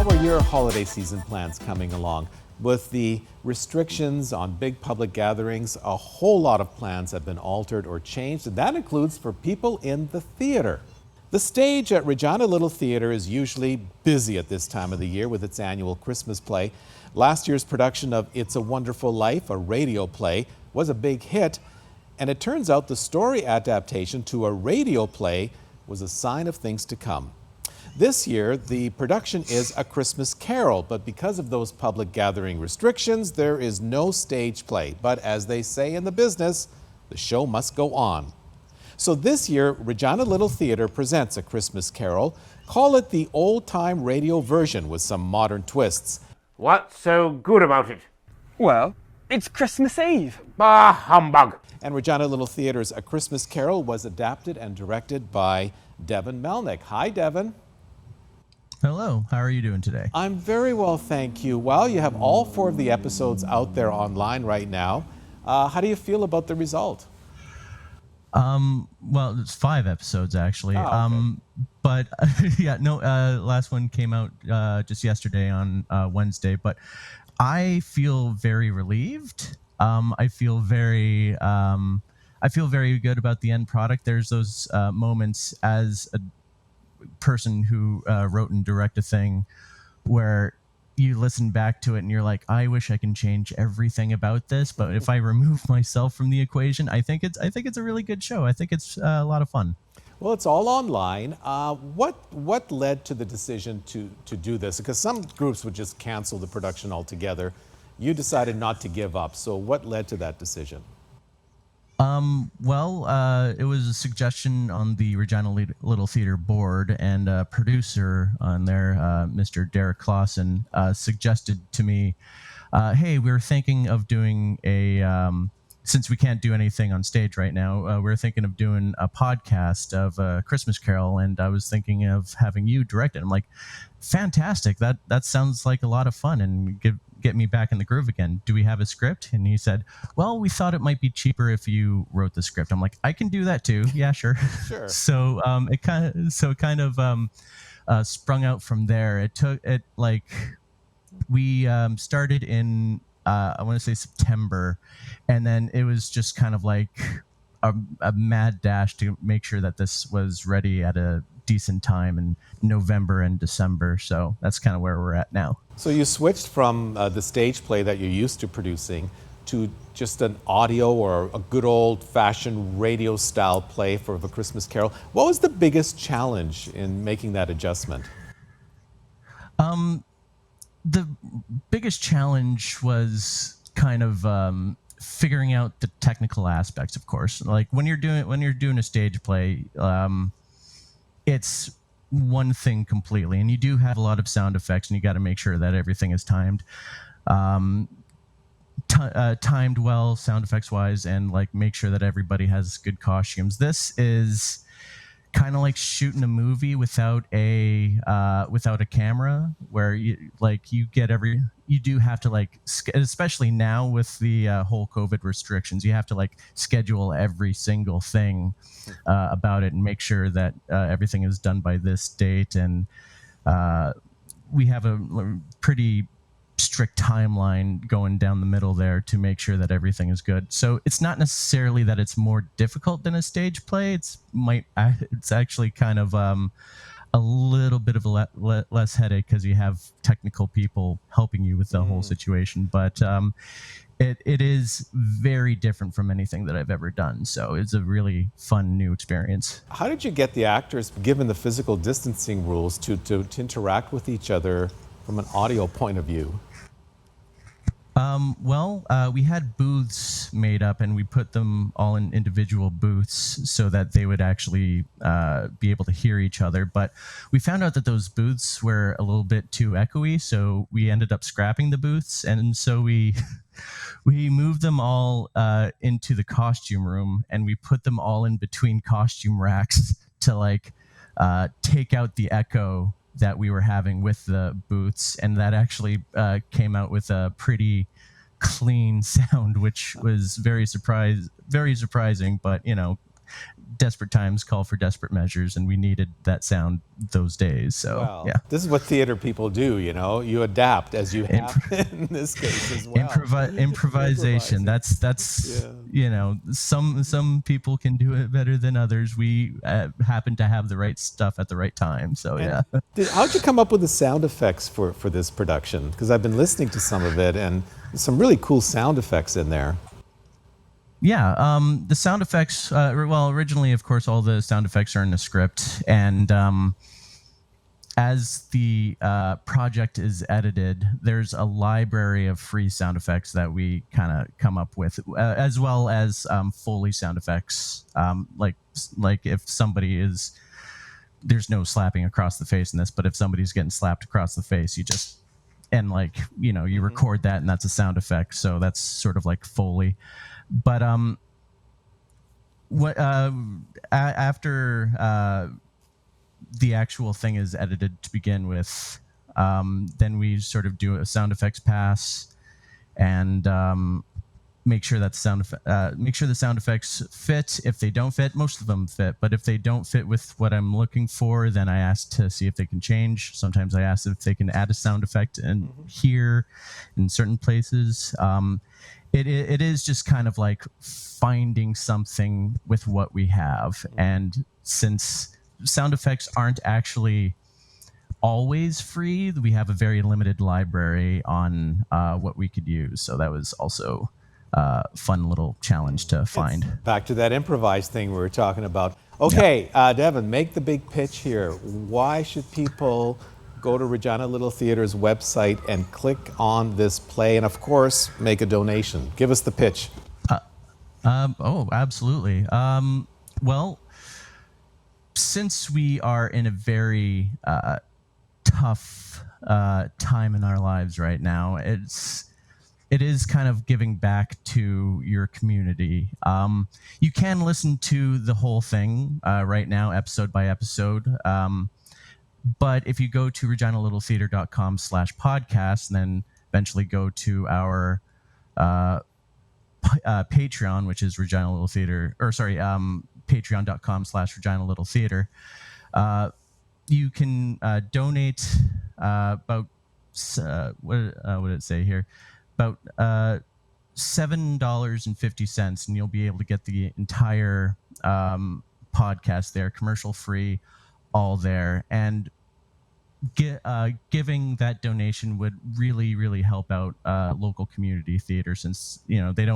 How are your holiday season plans coming along? With the restrictions on big public gatherings, a whole lot of plans have been altered or changed, and that includes for people in the theater. The stage at Regina Little Theatre is usually busy at this time of the year with its annual Christmas play. Last year's production of It's a Wonderful Life, a radio play, was a big hit, and it turns out the story adaptation to a radio play was a sign of things to come. This year, the production is A Christmas Carol, but because of those public gathering restrictions, there is no stage play. But as they say in the business, the show must go on. So this year, Regina Little Theatre presents A Christmas Carol. Call it the old-time radio version with some modern twists. What's so good about it? Well, it's Christmas Eve. Bah, humbug. And Regina Little Theatre's A Christmas Carol was adapted and directed by Devin Melnyk. Hi, Devin. Hello, how are you doing today? I'm very well, thank you. Well, you have all 4 of the episodes out there online right now. How do you feel about the result? Well, it's 5 episodes actually. Oh, okay. But yeah, no, last one came out just yesterday on Wednesday, but I feel very relieved. I feel very good about the end product. There's those moments as a person who wrote and directed a thing where you listen back to it and you're like, I wish I can change everything about this, but if I remove myself from the equation, I think it's a really good show. I think it's a lot of fun. Well, it's all online. What led to the decision to do this? Because some groups would just cancel the production altogether. You decided not to give up. So what led to that decision? Well, it was a suggestion on the Regina Little Theatre board, and a producer on there, Mr. Derek Clausen, suggested to me, hey, we're thinking of doing since we can't do anything on stage right now, we're thinking of doing a podcast of A Christmas Carol, and I was thinking of having you direct it. I'm like, fantastic, that sounds like a lot of fun, and get me back in the groove again. Do we have a script? And he said, well, we thought it might be cheaper if you wrote the script. I'm like, I can do that too. Yeah, sure. Sure. So it kind of sprung out from there. We started in I want to say September, and then it was just kind of like a mad dash to make sure that this was ready at a decent time in November and December. So that's kind of where we're at now. So you switched from the stage play that you're used to producing to just an audio or a good old-fashioned radio-style play for The Christmas Carol. What was the biggest challenge in making that adjustment? The biggest challenge was kind of figuring out the technical aspects, of course. Like when you're doing a stage play, it's one thing completely, and you do have a lot of sound effects, and you got to make sure that everything is timed well, sound effects wise, and like make sure that everybody has good costumes. This is kind of like shooting a movie without a camera, where you do have to, like, especially now with the whole COVID restrictions, you have to like schedule every single thing about it and make sure that everything is done by this date. And we have a pretty strict timeline going down the middle there to make sure that everything is good. So it's not necessarily that it's more difficult than a stage play. It's actually kind of a little bit of a less headache because you have technical people helping you with the whole situation. But it is very different from anything that I've ever done. So it's a really fun new experience. How did you get the actors, given the physical distancing rules, to interact with each other from an audio point of view? We had booths made up, and we put them all in individual booths so that they would actually be able to hear each other. But we found out that those booths were a little bit too echoey, so we ended up scrapping the booths, and so we moved them all into the costume room, and we put them all in between costume racks to like take out the echo that we were having with the booths, and that actually came out with a pretty clean sound, which was very surprising. But desperate times call for desperate measures, and we needed that sound those days. So Well, yeah. this is what theater people do, you know. You adapt, as you have in this case as well. Improvisation. That's Yeah. you know, some people can do it better than others. We happen to have the right stuff at the right time. So yeah. How'd you come up with the sound effects for this production? Because I've been listening to some of it, and there's some really cool sound effects in there. Yeah, the sound effects, well, originally, of course, all the sound effects are in the script. And as the project is edited, there's a library of free sound effects that we kind of come up with, as well as Foley sound effects. Like if somebody is, there's no slapping across the face in this, but if somebody's getting slapped across the face, you just, and like, you know, you record that and that's a sound effect. So that's sort of like Foley. But after the actual thing is edited to begin with, then we sort of do a sound effects pass and make sure that the sound effects fit. If they don't fit, most of them fit. But if they don't fit with what I'm looking for, then I ask to see if they can change. Sometimes I ask if they can add a sound effect in here in certain places. It is just kind of like finding something with what we have. And since sound effects aren't actually always free, we have a very limited library on what we could use. So that was also a fun little challenge to find. It's back to that improvised thing we were talking about. Okay, Devin, make the big pitch here. Why should people go to Regina Little Theatre's website and click on this play, and of course, make a donation? Give us the pitch. Oh, absolutely. Well, since we are in a very tough time in our lives right now, it is kind of giving back to your community. You can listen to the whole thing right now, episode by episode. But if you go to reginalittletheatre.com/podcast and then eventually go to our Patreon, which is Regina Little Theatre, patreon.com/Regina Little Theatre, you can donate about, what did it say here? About $7.50, and you'll be able to get the entire podcast there, commercial free, all there. And giving that donation would really help out local community theater, since they're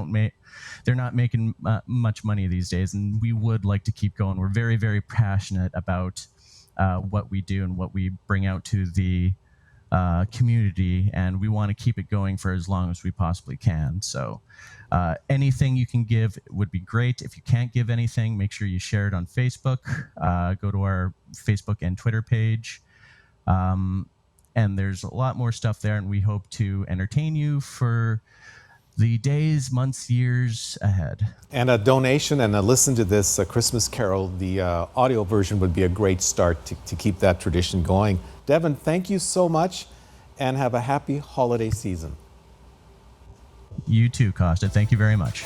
not making much money these days, and we would like to keep going. We're very passionate about what we do and what we bring out to the community, and we want to keep it going for as long as we possibly can. So anything you can give would be great. If you can't give anything, make sure you share it on Facebook. Go to our Facebook and Twitter page. And there's a lot more stuff there, and we hope to entertain you for the days, months, years ahead. And a donation and a listen to this Christmas Carol, the audio version would be a great start to keep that tradition going. Devin, thank you so much, and have a happy holiday season. You too, Costa. Thank you very much.